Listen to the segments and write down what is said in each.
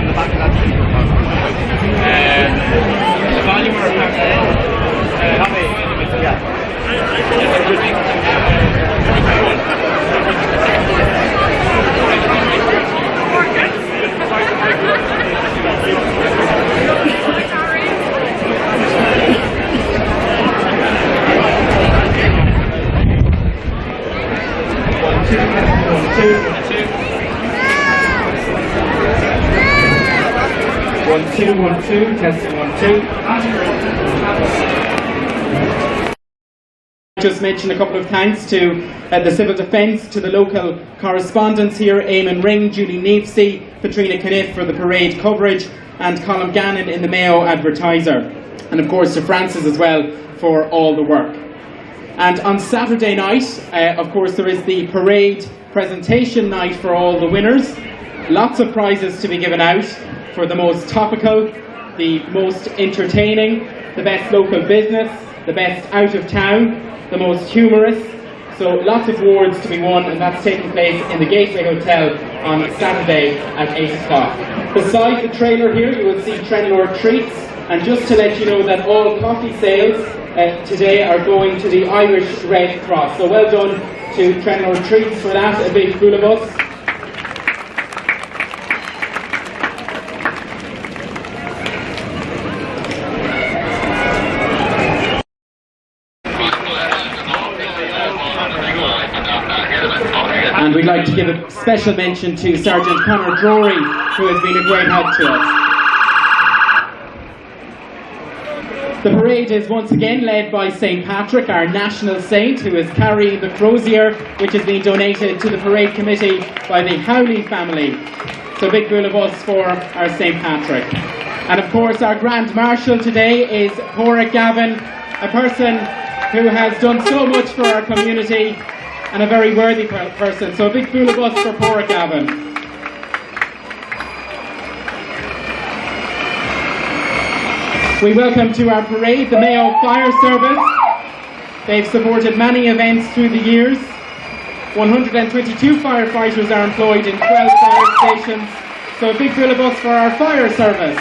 on the back of that silver cup. The volume or One, two, testing 1, 2. Just mention a couple of thanks to the Civil Defence, to the local correspondents here, Eamon Ring, Julie Neefsey, Katrina Caniff for the parade coverage, and Colin Gannon in the Mayo Advertiser. And of course to Francis as well for all the work. And on Saturday night, of course, there is the parade presentation night for all the winners. Lots of prizes to be given out for the most topical, the most entertaining, the best local business, the best out of town, the most humorous. So lots of awards to be won, and that's taking place in the Gateway Hotel on Saturday at 8 o'clock. Beside the trailer here you will see Trenlord Treats, and just to let you know that all coffee sales today are going to the Irish Red Cross. So well done to Trenlord Treats for that, a big boulabus. And we'd like to give a special mention to Sergeant Conor Drury, who has been a great help to us. The parade is once again led by St. Patrick, our national saint, who is carrying the crozier, which has been donated to the parade committee by the Howley family. So big boulabus for our St. Patrick. And of course our Grand Marshal today is Porrick Gavin, a person who has done so much for our community and a very worthy person. So a big boulabus for Porrick Gavin. We welcome to our parade the Mayo Fire Service. They've supported many events through the years. 122 firefighters are employed in 12 fire stations. So a big boulabus for our fire service.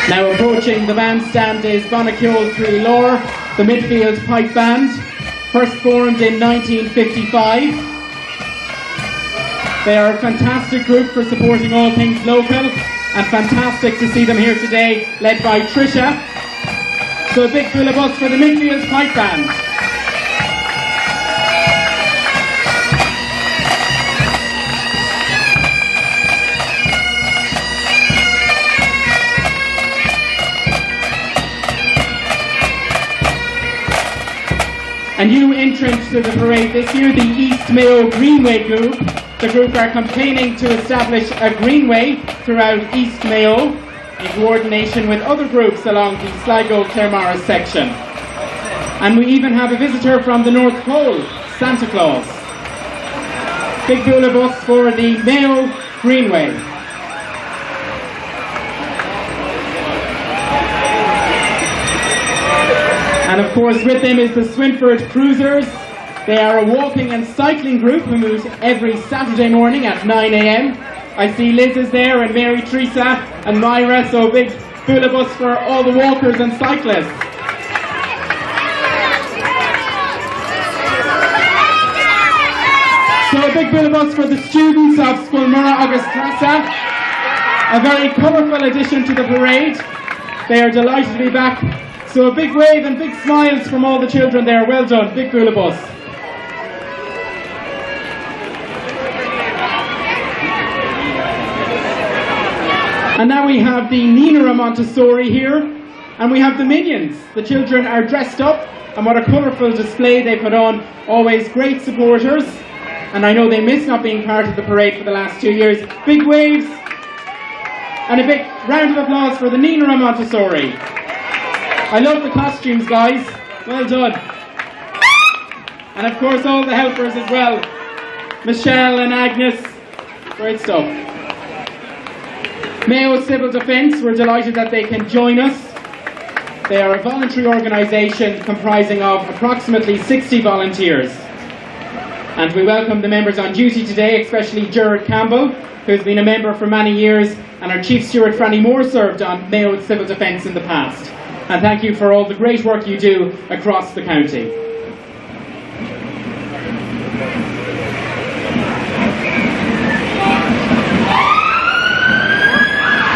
Now approaching the bandstand is Bonnaceol Three Lore, the midfield pipe band, first formed in 1955. They are a fantastic group for supporting all things local, and fantastic to see them here today, led by Tricia. So a big boulabus for the midfield pipe band. A new entrant to the parade this year, the East Mayo Greenway Group. The group are campaigning to establish a greenway throughout East Mayo in coordination with other groups along the Sligo-Claremorris section. And we even have a visitor from the North Pole, Santa Claus. Big boulabus for the Mayo Greenway. And of course with them is the Swinford Cruisers. They are a walking and cycling group who moves every Saturday morning at 9 a.m. I see Liz is there and Mary Teresa and Myra, so a big boulabus for all the walkers and cyclists. So a big boulabus for the students of Sculmura Agus Clasa. A very colourful addition to the parade. They are delighted to be back. So a big wave and big smiles from all the children there. Well done, big boulabus. And now we have the Nina Montessori here, and we have the Minions. The children are dressed up, and what a colourful display they put on. Always great supporters, and I know they miss not being part of the parade for the last 2 years. Big waves, and a big round of applause for the Nina Montessori. I love the costumes, guys. Well done. And of course all the helpers as well. Michelle and Agnes. Great stuff. Mayo Civil Defence, we're delighted that they can join us. They are a voluntary organisation comprising of approximately 60 volunteers. And we welcome the members on duty today, especially Gerard Campbell, who's been a member for many years, and our Chief Steward Franny Moore served on Mayo Civil Defence in the past. And thank you for all the great work you do across the county.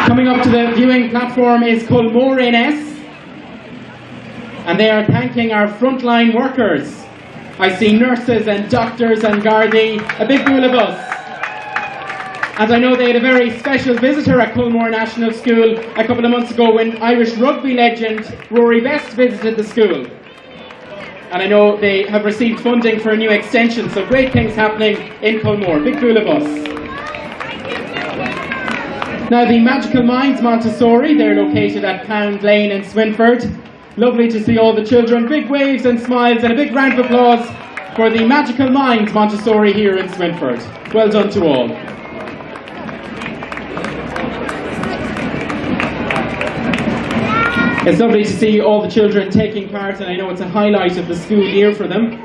Coming up to the viewing platform is Culmore NS, and they are thanking our frontline workers. I see nurses and doctors and Gardaí, a big pool of us. And I know they had a very special visitor at Culmore National School a couple of months ago when Irish rugby legend Rory Best visited the school. And I know they have received funding for a new extension, so great things happening in Culmore, big pool of us. Now the Magical Minds Montessori, they're located at Pound Lane in Swinford. Lovely to see all the children, big waves and smiles, and a big round of applause for the Magical Minds Montessori here in Swinford. Well done to all. It's lovely to see all the children taking part, and I know it's a highlight of the school year for them.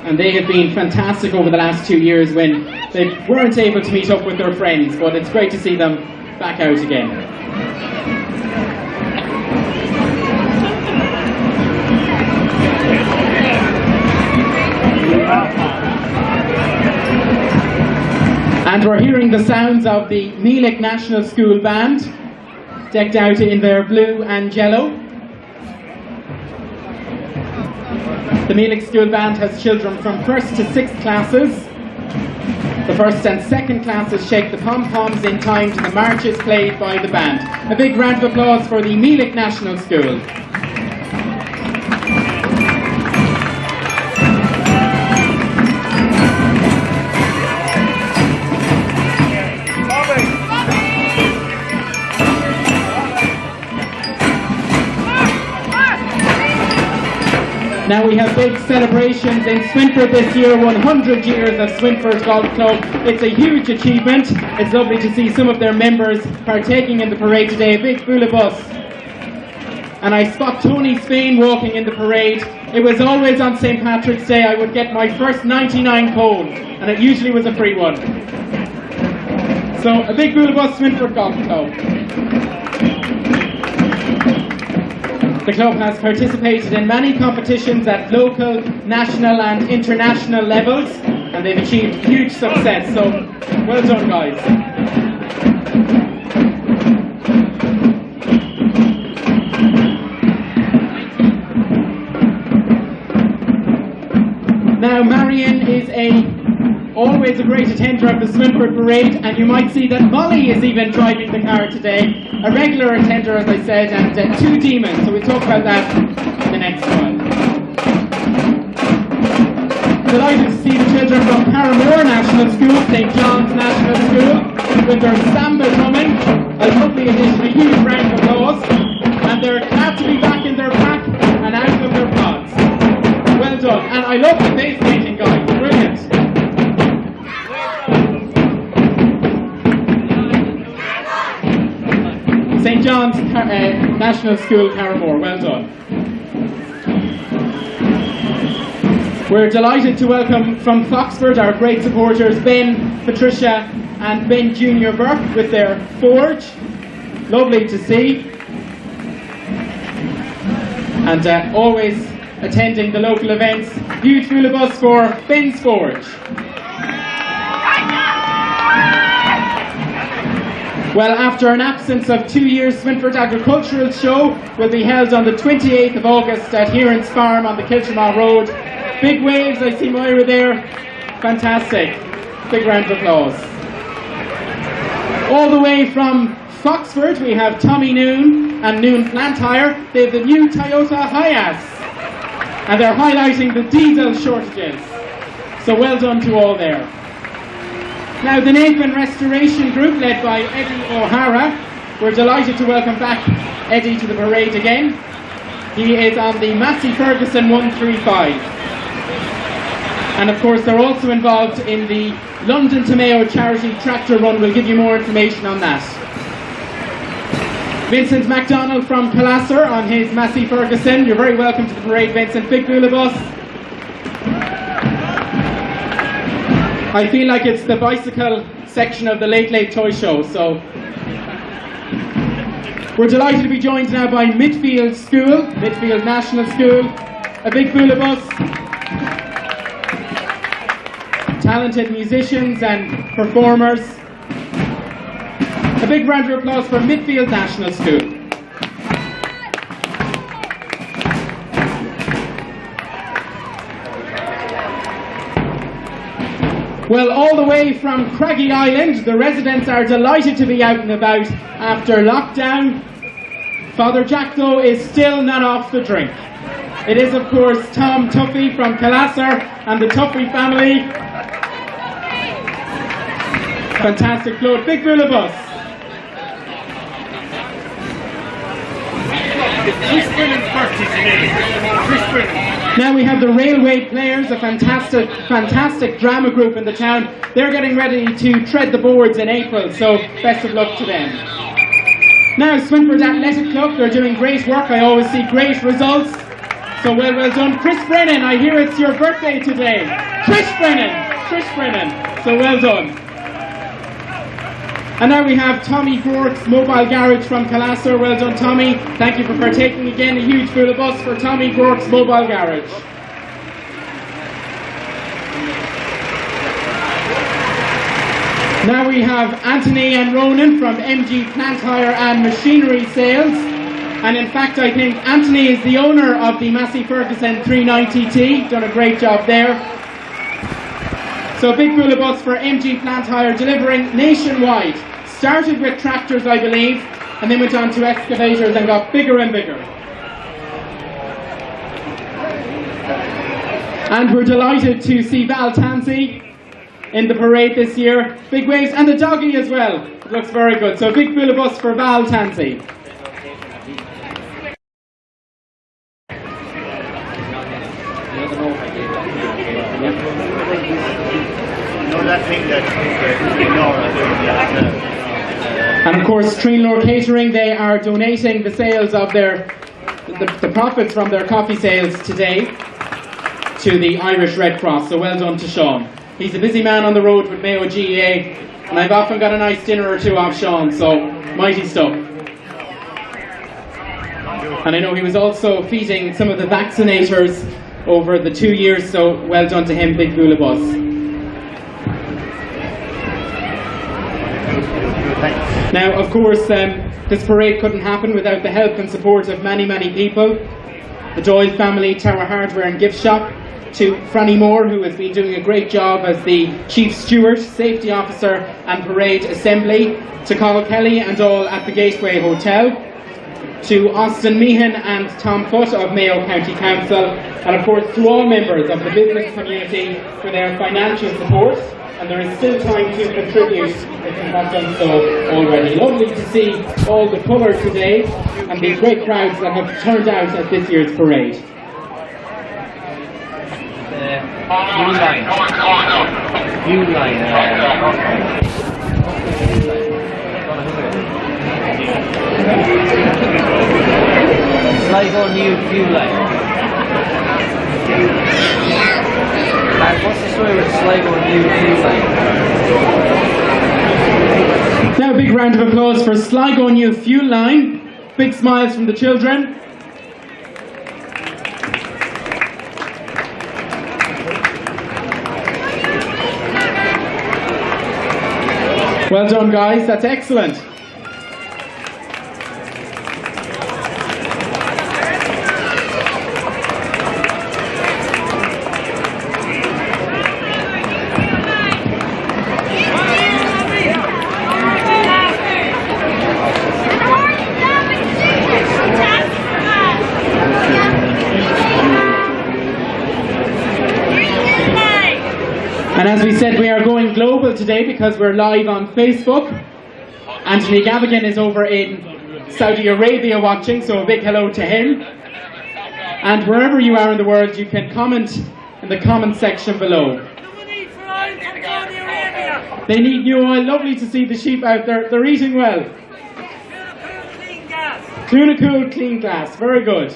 And they have been fantastic over the last 2 years when they weren't able to meet up with their friends, but it's great to see them back out again. And we're hearing the sounds of the Meelick National School Band, decked out in their blue and yellow. The Meelick School Band has children from 1st to 6th classes. The 1st and 2nd classes shake the pom-poms in time to the marches played by the band. A big round of applause for the Meelick National School. Now we have big celebrations in Swinford this year, 100 years of Swinford Golf Club. It's a huge achievement. It's lovely to see some of their members partaking in the parade today, a big full of us. And I spot Tony Spain walking in the parade. It was always on St. Patrick's Day I would get my first 99 hole, and it usually was a free one. So a big full of us, Swinford Golf Club. The club has participated in many competitions at local, national and international levels, and they've achieved huge success, so well done guys. Now Marion is always a great attender of the Swinford Parade, and you might see that Molly is even driving the car today. A regular attender, as I said, and 2 demons, so we'll talk about that in the next one. Delighted to see the children from Carramore National School, St. John's National School, with their samba drumming. A lovely addition, a huge round of applause. And they're glad to be back in their pack and out of their pods. Well done. And I love the face painting, guys. Brilliant. St. John's National School, Carramore, well done. We're delighted to welcome from Foxford our great supporters Ben, Patricia and Ben Junior Burke with their Forge. Lovely to see. And always attending the local events. Huge full of us for Ben's Forge. Well, after an absence of 2 years, Swinford Agricultural Show will be held on the 28th of August at Heron's Farm on the Kiltramagh Road. Big waves, I see Moira there. Fantastic. Big round of applause. All the way from Foxford, we have Tommy Noon and Noon Plant Hire. They have the new Toyota Hiace. And they're highlighting the diesel shortages. So well done to all there. Now the Nathan Restoration Group, led by Eddie O'Hara, we're delighted to welcome back Eddie to the parade again. He is on the Massey Ferguson 135. And of course they're also involved in the London to Mayo charity tractor run. We'll give you more information on that. Vincent MacDonald from Calasser on his Massey Ferguson. You're very welcome to the parade, Vincent. Big Bula bus. I feel like it's the bicycle section of the Late Late Toy Show, so we're delighted to be joined now by Midfield School, Midfield National School, a big Bula bus, talented musicians and performers. A big round of applause for Midfield National School. Well, all the way from Craggy Island, the residents are delighted to be out and about after lockdown. Father Jack, though, is still not off the drink. It is, of course, Tom Tuffy from Calasser and the Tuffy family. Fantastic float. Big Bula bus. Now we have the Railway Players, a fantastic drama group in the town. They're getting ready to tread the boards in April, so best of luck to them. Now Swinford Athletic Club, they're doing great work. I always see great results. So well done. Chris Brennan, I hear it's your birthday today. Trish Brennan. So well done. And now we have Tommy Gork's Mobile Garage from Calasser. Well done, Tommy. Thank you for partaking again. A huge Bula bus for Tommy Gork's Mobile Garage. Now we have Anthony and Ronan from MG Plant Hire and Machinery Sales. And in fact, I think Anthony is the owner of the Massey Ferguson 390T. Done a great job there. So a big Bula bus for MG Plant Hire, delivering nationwide. Started with tractors, I believe, and then went on to excavators and got bigger and bigger. And we're delighted to see Val Tansey in the parade this year. Big waves, and the doggy as well. It looks very good. So a big Bula bus for Val Tansey. And of course, Treenlore Catering, they are donating the sales of the profits from their coffee sales today to the Irish Red Cross. So well done to Sean. He's a busy man on the road with Mayo GEA, and I've often got a nice dinner or two off Sean, so mighty stuff. And I know he was also feeding some of the vaccinators over the 2 years, so well done to him, big Bula bus. Now, of course, this parade couldn't happen without the help and support of many people. The Doyle family, Tower Hardware and Gift Shop, to Franny Moore, who has been doing a great job as the Chief Steward, Safety Officer and Parade Assembly, to Carl Kelly and all at the Gateway Hotel, to Austin Meehan and Tom Foote of Mayo County Council, and of course to all members of the business community for their financial support. And there is still time to contribute if you have done so already. Lovely to see all the colour today and the great crowds that have turned out at this year's parade. Sligo New line. What's the story with Sligo New line? Now a big round of applause for Sligo New Fuel Line. Big smiles from the children. Well done, guys, that's excellent. And as we said, we are going global today because we're live on Facebook. Anthony Gavigan is over in Saudi Arabia watching, so a big hello to him. And wherever you are in the world, you can comment in the comment section below. They need new oil. Lovely to see the sheep out there. They're eating well. Tuna cool, clean glass. Very good.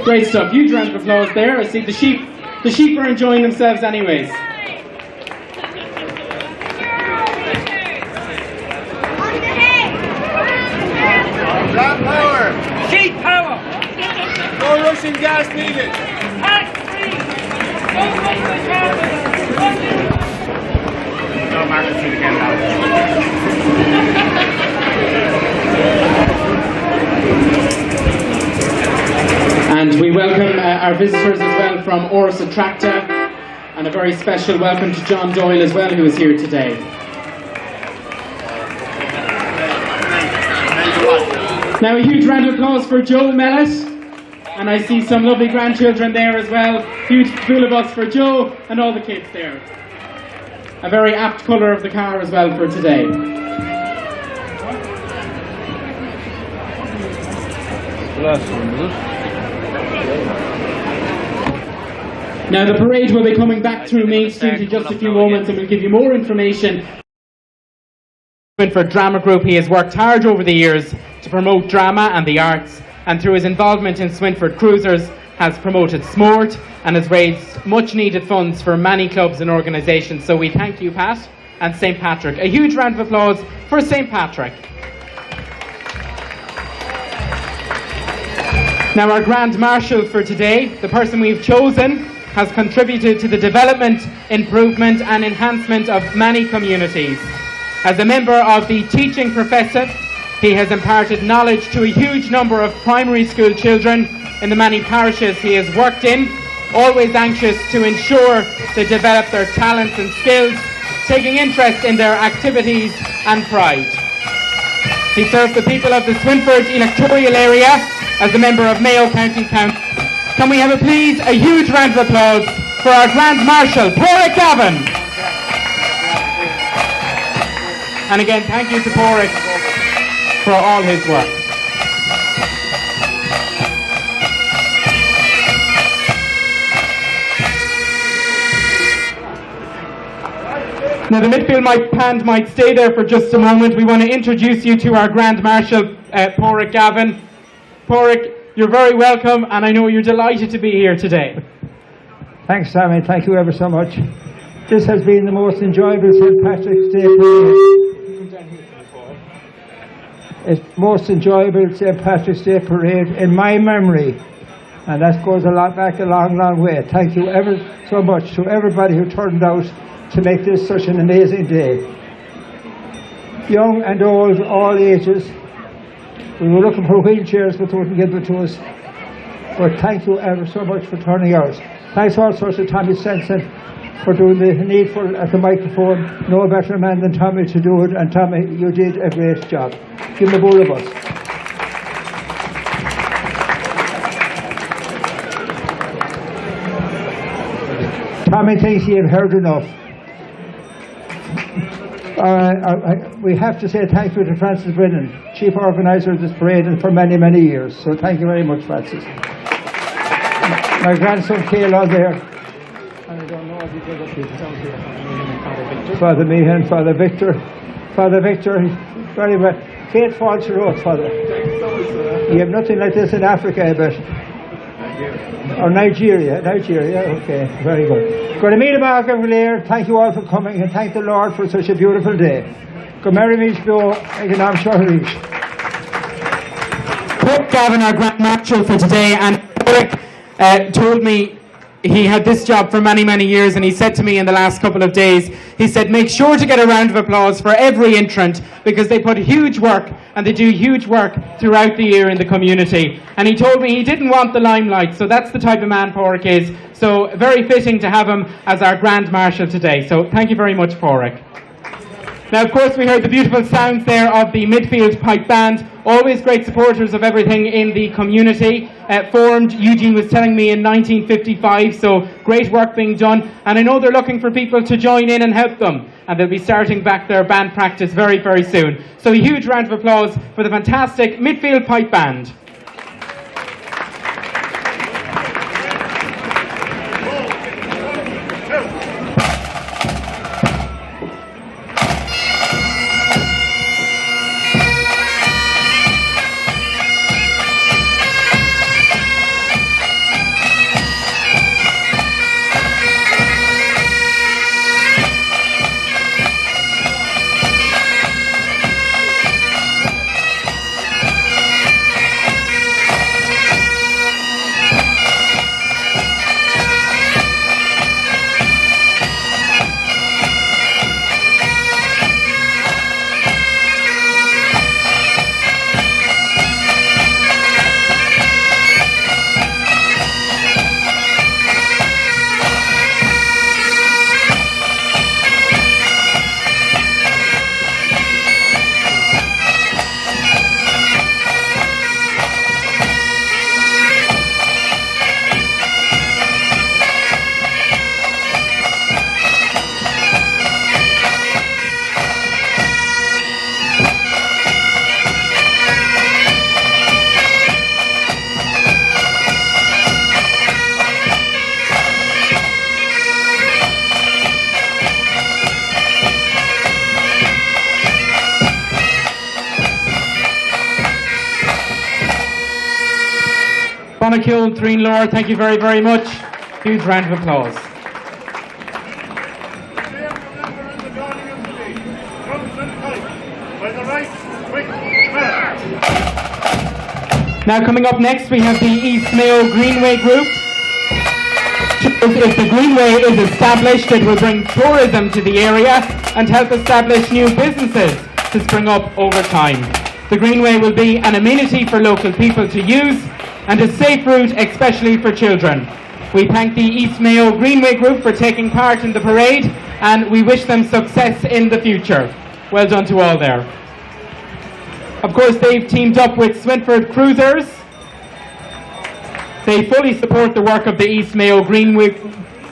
Great stuff. Huge round of applause there. I see the sheep are enjoying themselves anyways. Land power! Sheep power! No Russian gas needed! Tax free! No Russian gas! No marketing again now. And we welcome our visitors as well from Oris Attracta, and a very special welcome to John Doyle as well, who is here today. Now a huge round of applause for Joe Mellett, and I see some lovely grandchildren there as well. Huge boulibus for Joe and all the kids there. A very apt colour of the car as well for today. Now the parade will be coming back through Main Street in just a few moments, and we'll give you more information. For Drama Group, he has worked hard over the years to promote drama and the arts, and through his involvement in Swinford Cruisers has promoted sport and has raised much needed funds for many clubs and organisations. So we thank you, Pat, and St Patrick. A huge round of applause for St Patrick. Now our Grand Marshal for today, the person we've chosen, has contributed to the development, improvement and enhancement of many communities. As a member of the teaching profession, he has imparted knowledge to a huge number of primary school children in the many parishes he has worked in, always anxious to ensure they develop their talents and skills, taking interest in their activities and pride. He served the people of the Swinford electoral area as a member of Mayo County Council. Can we have a huge round of applause for our Grand Marshal, Porrick Gavin. And again, thank you to Porrick for all his work. Now the midfield band might stay there for just a moment. We want to introduce you to our Grand Marshal, Porrick Gavin. Porrick, you're very welcome, and I know you're delighted to be here today. Thanks, Sammy. Thank you ever so much. This has been the most enjoyable St. Patrick's Day parade. It's most enjoyable St. Patrick's Day parade in my memory, and that goes a long, long way. Thank you ever so much to everybody who turned out to make this such an amazing day. Young and old, all ages. We were looking for wheelchairs, but they wouldn't give them to us. But thank you ever so much for turning out. Thanks also to Tommy Stenson for doing the needful at the microphone. No better man than Tommy to do it, and Tommy, you did a great job. Give him a bowl of us. Tommy thinks he had heard enough. We have to say thank you to Francis Brennan, chief organiser of this parade, and for many, many years. So thank you very much, Francis. My grandson Caelan there. And I don't know if the other people down here. Father Meehan, Father Victor. Father Victor, very well. Kate Falls Road, Father. You have nothing like this in Africa, I bet. Or Nigeria, okay, very good. Going to meet him out here. Thank you all for coming, and thank the Lord for such a beautiful day. Go Mary Mees Blow, and I'm sure reach. Porrick Gavin, our Grand Marshal for today, and Porrick told me he had this job for many, many years, and he said to me in the last couple of days, he said, make sure to get a round of applause for every entrant, because they put huge work, and they do huge work throughout the year in the community. And he told me he didn't want the limelight, so that's the type of man Porrick is. So very fitting to have him as our Grand Marshal today. So thank you very much, Porrick. Now, of course, we heard the beautiful sounds there of the midfield pipe band, always great supporters of everything in the community. Formed, Eugene was telling me, in 1955, so great work being done. And I know they're looking for people to join in and help them. And they'll be starting back their band practice very, very soon. So a huge round of applause for the fantastic midfield pipe band. Bonacule, Treen Lore, thank you very, very much. Huge round of applause. Now coming up next we have the East Mayo Greenway Group. If the Greenway is established, it will bring tourism to the area and help establish new businesses to spring up over time. The Greenway will be an amenity for local people to use and a safe route especially for children. We thank the East Mayo Greenway Group for taking part in the parade and we wish them success in the future. Well done to all there. Of course, they've teamed up with Swinford Cruisers. They fully support the work of the East Mayo Greenway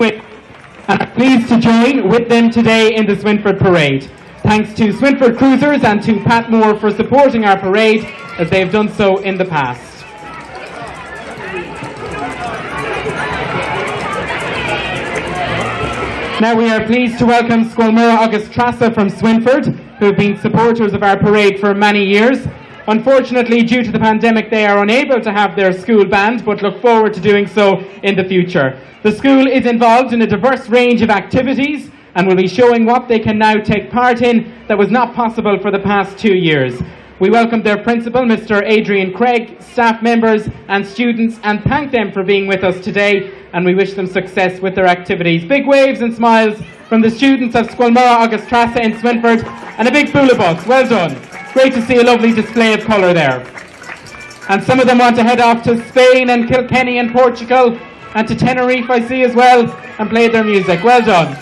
and are pleased to join with them today in the Swinford Parade. Thanks to Swinford Cruisers and to Pat Moore for supporting our parade as they have done so in the past. Now we are pleased to welcome Squalmora August Trassa from Swinford, who have been supporters of our parade for many years. Unfortunately, due to the pandemic, they are unable to have their school band, but look forward to doing so in the future. The school is involved in a diverse range of activities and will be showing what they can now take part in that was not possible for the past 2 years. We welcome their principal, Mr. Adrian Craig, staff members and students, and thank them for being with us today, and we wish them success with their activities. Big waves and smiles from the students of Squalmora August Trassa in Swinford, and a big bus. Well done. Great to see a lovely display of colour there. And some of them want to head off to Spain and Kilkenny and Portugal and to Tenerife, I see as well, and play their music. Well done.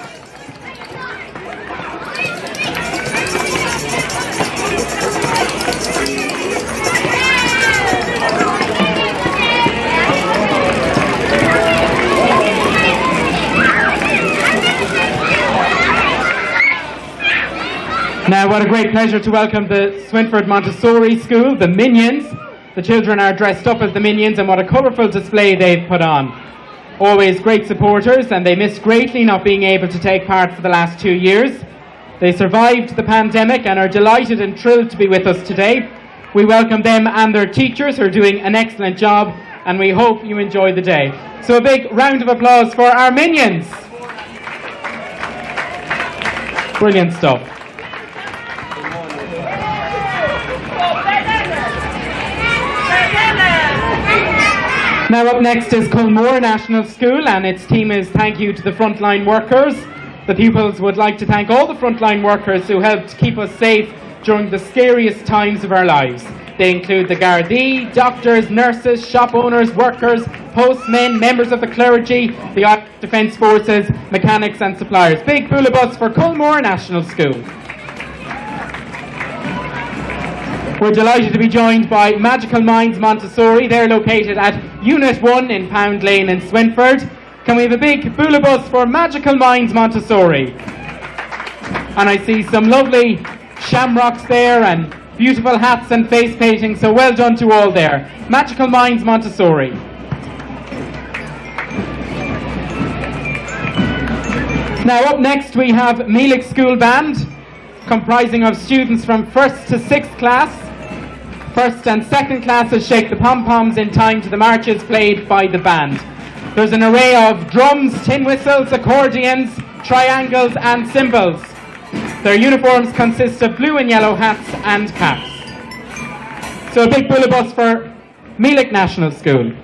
Now, what a great pleasure to welcome the Swinford Montessori School, the Minions. The children are dressed up as the Minions, and what a colourful display they've put on. Always great supporters, and they missed greatly not being able to take part for the last 2 years. They survived the pandemic and are delighted and thrilled to be with us today. We welcome them and their teachers, who are doing an excellent job, and we hope you enjoy the day. So a big round of applause for our Minions. Brilliant stuff. Now up next is Culmore National School, and its team is thank you to the frontline workers. The pupils would like to thank all the frontline workers who helped keep us safe during the scariest times of our lives. They include the Gardaí, doctors, nurses, shop owners, workers, postmen, members of the clergy, the Irish Defence Forces, mechanics and suppliers. Big bus for Culmore National School. We're delighted to be joined by Magical Minds Montessori. They're located at Unit 1 in Pound Lane in Swinford. Can we have a big bus for Magical Minds Montessori? And I see some lovely shamrocks there and beautiful hats and face painting, so well done to all there. Magical Minds Montessori. Now up next we have Meelick School Band, comprising of students from 1st to 6th class. 1st and 2nd classes shake the pom-poms in time to the marches played by the band. There's an array of drums, tin whistles, accordions, triangles and cymbals. Their uniforms consist of blue and yellow hats and caps. So a big bus for Meelick National School.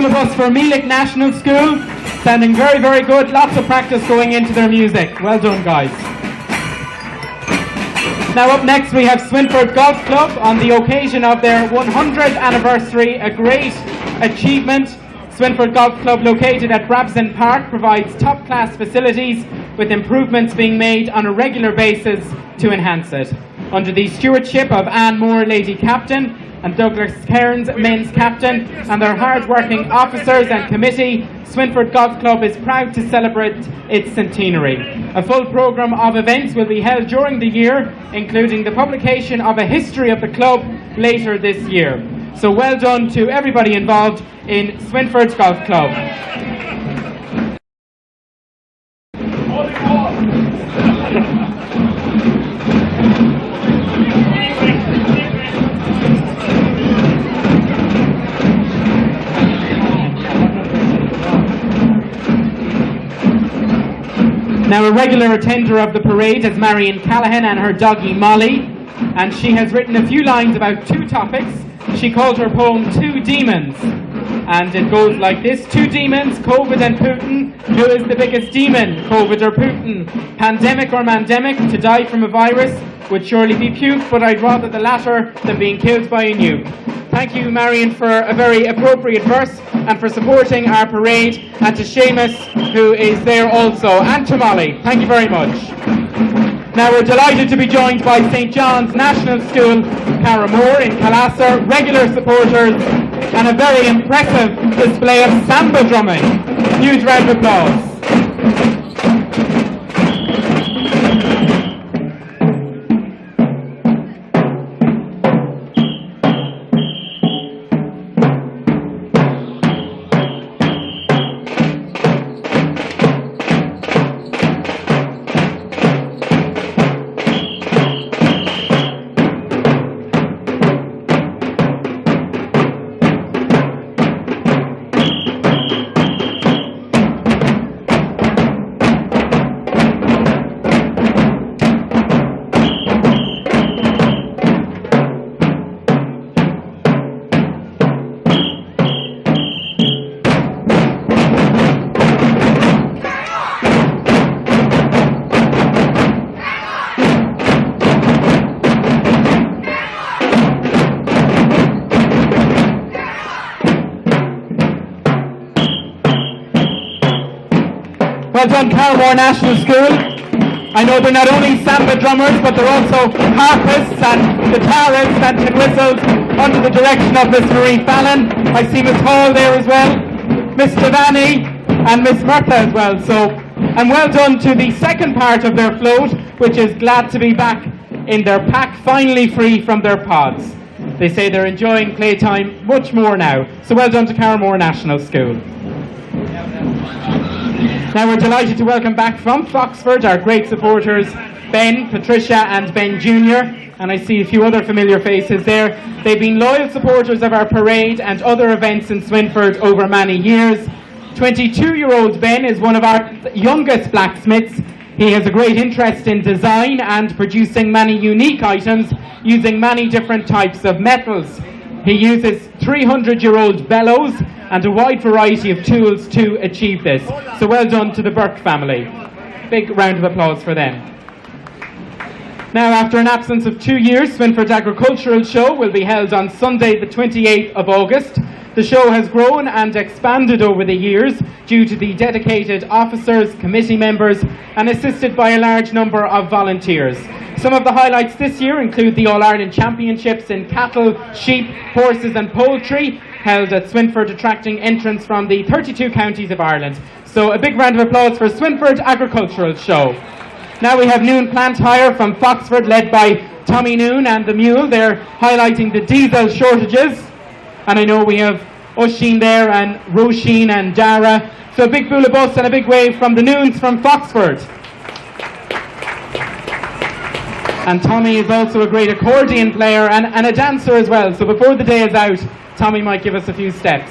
Bus for Meelick National School, sounding very, very good. Lots of practice going into their music. Well done, guys. Now up next we have Swinford Golf Club on the occasion of their 100th anniversary, a great achievement. Swinford Golf Club, located at Brabazon Park, provides top-class facilities with improvements being made on a regular basis to enhance it. Under the stewardship of Anne Moore, Lady Captain, and Douglas Cairns, Men's Captain, and their hard-working officers and committee, Swinford Golf Club is proud to celebrate its centenary. A full programme of events will be held during the year, including the publication of a history of the club later this year. So well done to everybody involved in Swinford Golf Club. Now, a regular attender of the parade is Marion Callaghan and her doggy Molly, and she has written a few lines about two topics. She called her poem Two Demons, and it goes like this: Two demons, COVID and Putin. Who is the biggest demon, COVID or Putin? Pandemic or mandemic? To die from a virus would surely be puke, but I'd rather the latter than being killed by a nuke. Thank you, Marion, for a very appropriate verse and for supporting our parade, and to Seamus, who is there also, and to Molly. Thank you very much. Now we're delighted to be joined by St John's National School, Carramore in Calasser, regular supporters, and a very impressive display of samba drumming. Huge round of applause. Well done, Carramore National School. I know they're not only samba drummers, but they're also harpists and guitarists and tin whistles under the direction of Miss Marie Fallon. I see Miss Hall there as well, Miss Devaney and Miss Murtha as well. So, and well done to the second part of their float, which is glad to be back in their pack, finally free from their pods. They say they're enjoying playtime much more now. So well done to Carramore National School. Now we're delighted to welcome back from Foxford our great supporters, Ben, Patricia and Ben Jr. And I see a few other familiar faces there. They've been loyal supporters of our parade and other events in Swinford over many years. 22-year-old Ben is one of our youngest blacksmiths. He has a great interest in design and producing many unique items using many different types of metals. He uses 300-year-old bellows and a wide variety of tools to achieve this. So well done to the Burke family. Big round of applause for them. Now, after an absence of 2 years, Swinford's Agricultural Show will be held on Sunday the 28th of August. The show has grown and expanded over the years due to the dedicated officers, committee members, and assisted by a large number of volunteers. Some of the highlights this year include the All-Ireland Championships in cattle, sheep, horses and poultry, held at Swinford, attracting entrants from the 32 counties of Ireland. So a big round of applause for Swinford Agricultural Show. Now we have Noon Plant Hire from Foxford, led by Tommy Noon and the Mule. They're highlighting the diesel shortages. And I know we have Oisin there and Roisin and Dara. So a big boulabus and a big wave from the Noons from Foxford. And Tommy is also a great accordion player and a dancer as well. So before the day is out, Tommy might give us a few steps.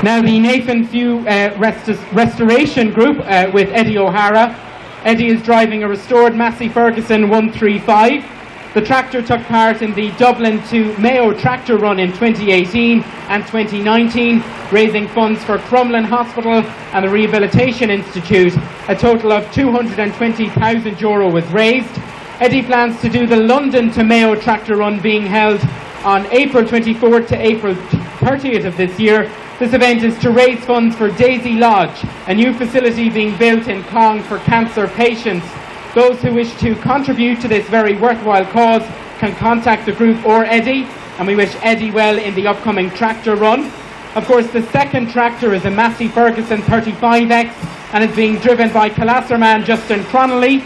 Now the Nathan Few Restoration Group with Eddie O'Hara. Eddie is driving a restored Massey Ferguson 135. The tractor took part in the Dublin to Mayo Tractor Run in 2018 and 2019, raising funds for Crumlin Hospital and the Rehabilitation Institute. A total of €220,000 was raised. Eddie plans to do the London to Mayo Tractor Run, being held on April 24th to April 30th of this year. This event is to raise funds for Daisy Lodge, a new facility being built in Cong for cancer patients. Those who wish to contribute to this very worthwhile cause can contact the group or Eddie, and we wish Eddie well in the upcoming tractor run. Of course, the second tractor is a Massey Ferguson 35X and is being driven by Calasser man Justin Cronley,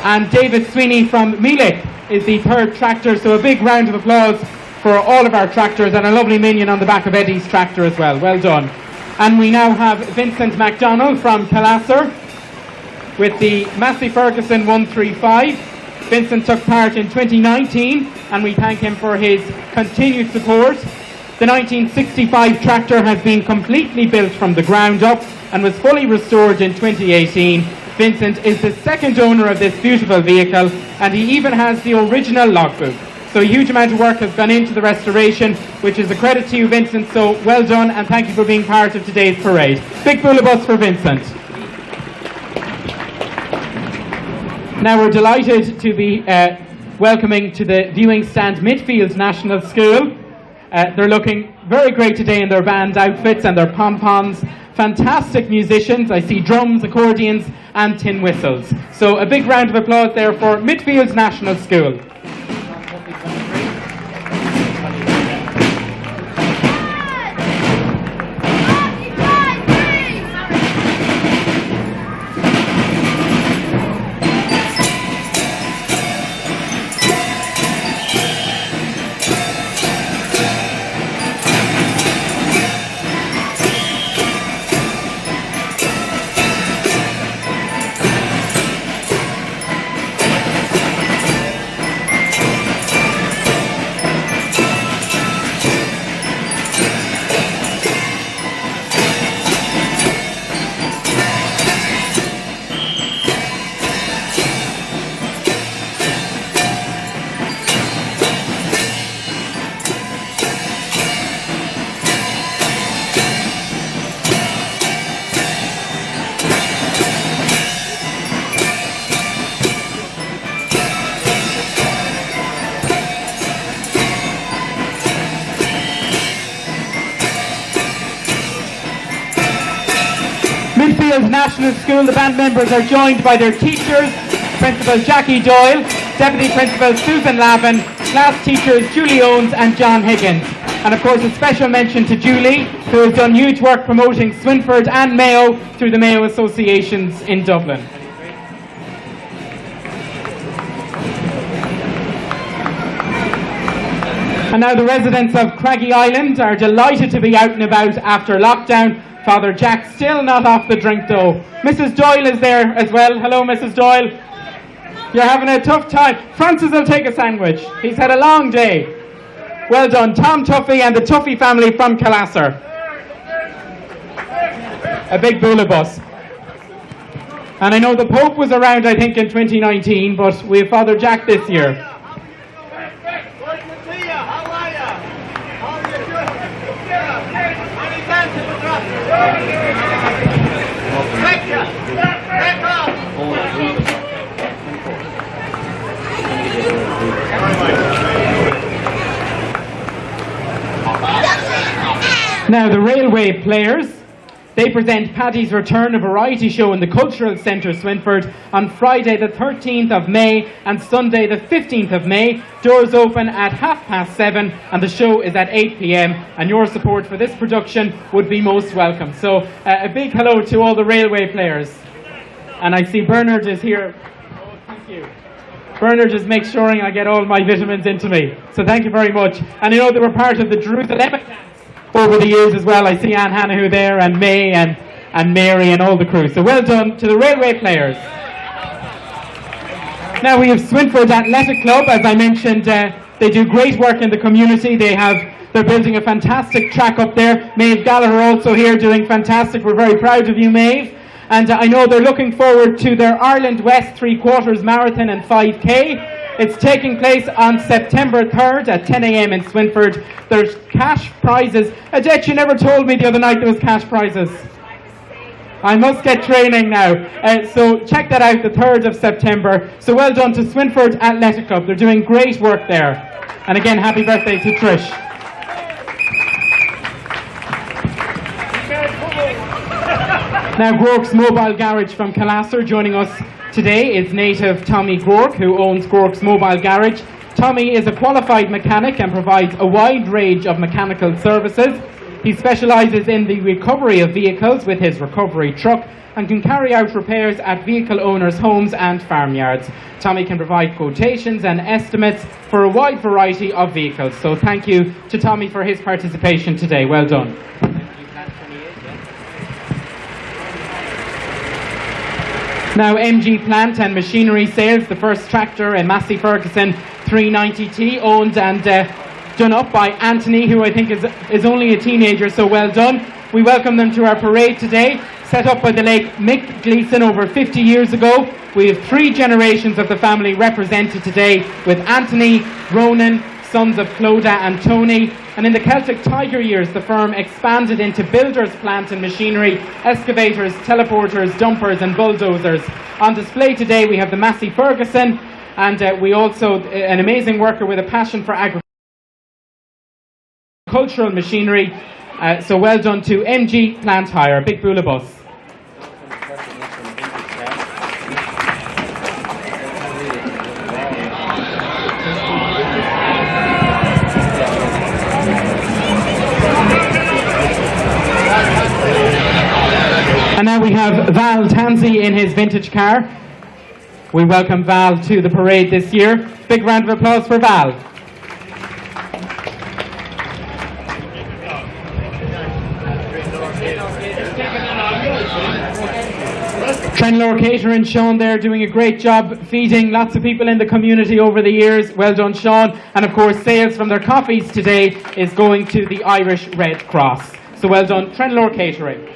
and David Sweeney from Meelick is the third tractor, so a big round of applause for all of our tractors, and a lovely minion on the back of Eddie's tractor as well. Well done. And we now have Vincent MacDonald from Calasser with the Massey Ferguson 135. Vincent took part in 2019 and we thank him for his continued support. The 1965 tractor has been completely built from the ground up and was fully restored in 2018. Vincent is the second owner of this beautiful vehicle, and he even has the original logbook. So a huge amount of work has gone into the restoration, which is a credit to you, Vincent, so well done, and thank you for being part of today's parade. Big bullabus for Vincent. Now we're delighted to be welcoming to the viewing stand Midfield National School. They're looking very great today in their band outfits and their pom-poms. Fantastic musicians. I see drums, accordions and tin whistles. So a big round of applause there for Midfield National School. Midfield National School, the band members are joined by their teachers, Principal Jackie Doyle, Deputy Principal Susan Lavin, class teachers Julie Owens and John Higgins. And of course a special mention to Julie, who has done huge work promoting Swinford and Mayo through the Mayo Associations in Dublin. And now the residents of Craggy Island are delighted to be out and about after lockdown. Father Jack still not off the drink though. Mrs. Doyle is there as well. Hello Mrs. Doyle. You're having a tough time. Francis will take a sandwich. He's had a long day. Well done. Tom Tuffy and the Tuffy family from Calasser. A big bullabus. And I know the Pope was around I think in 2019, but we have Father Jack this year. Now the railway players, they present Paddy's Return, a variety show in the Cultural Centre Swinford on Friday the 13th of May and Sunday the 15th of May. Doors open at 7:30 and the show is at 8 p.m. and your support for this production would be most welcome. So a big hello to all the railway players. And I see Bernard is here. Oh, thank you. Bernard is making sure I get all my vitamins into me. So thank you very much. And I know they were part of the Jerusalem dance over the years as well. I see Anne Hanahu there and May and Mary and all the crew. So well done to the railway players. Now we have Swinford Athletic Club. As I mentioned, they do great work in the community. They're building a fantastic track up there. Maeve Gallagher also here doing fantastic. We're very proud of you, Maeve. And I know they're looking forward to their Ireland West 3/4 Marathon and 5K. It's taking place on September 3rd at 10 a.m. in Swinford. There's cash prizes. Adette, you never told me the other night there was cash prizes. I must get training now. So check that out, the 3rd of September. So well done to Swinford Athletic Club. They're doing great work there. And again, happy birthday to Trish. Now, Groark's Mobile Garage from Calasser joining us today is native Tommy Groark, who owns Groark's Mobile Garage. Tommy is a qualified mechanic and provides a wide range of mechanical services. He specialises in the recovery of vehicles with his recovery truck and can carry out repairs at vehicle owners' homes and farmyards. Tommy can provide quotations and estimates for a wide variety of vehicles. So thank you to Tommy for his participation today. Well done. Now, MG Plant and Machinery Sales, the first tractor, a Massey Ferguson 390T, owned and done up by Anthony, who I think is only a teenager, so well done. We welcome them to our parade today, set up by the late Mick Gleeson over 50 years ago. We have 3 generations of the family represented today, with Anthony, Ronan, sons of Clodagh and Tony. And in the Celtic Tiger years, the firm expanded into builders, plant and machinery, excavators, teleporters, dumpers and bulldozers. On display today we have the Massey Ferguson, and we also, an amazing worker with a passion for agricultural machinery. So well done to MG Plant Hire, Big Bula Bus. And now we have Val Tansey in his vintage car. We welcome Val to the parade this year. Big round of applause for Val. Trenlore Catering, Sean there doing a great job feeding lots of people in the community over the years. Well done, Sean. And of course, sales from their coffees today is going to the Irish Red Cross. So well done, Trenlore Catering.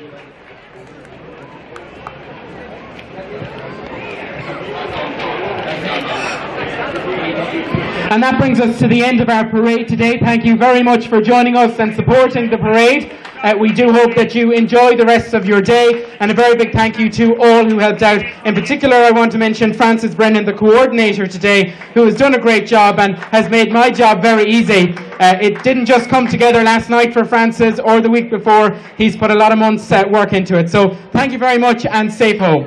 And that brings us to the end of our parade today. Thank you very much for joining us and supporting the parade. We do hope that you enjoy the rest of your day, and a very big thank you to all who helped out. In particular, I want to mention Francis Brennan, the coordinator today, who has done a great job and has made my job very easy. It didn't just come together last night for Francis or the week before. He's put a lot of months' work into it. So thank you very much and safe home.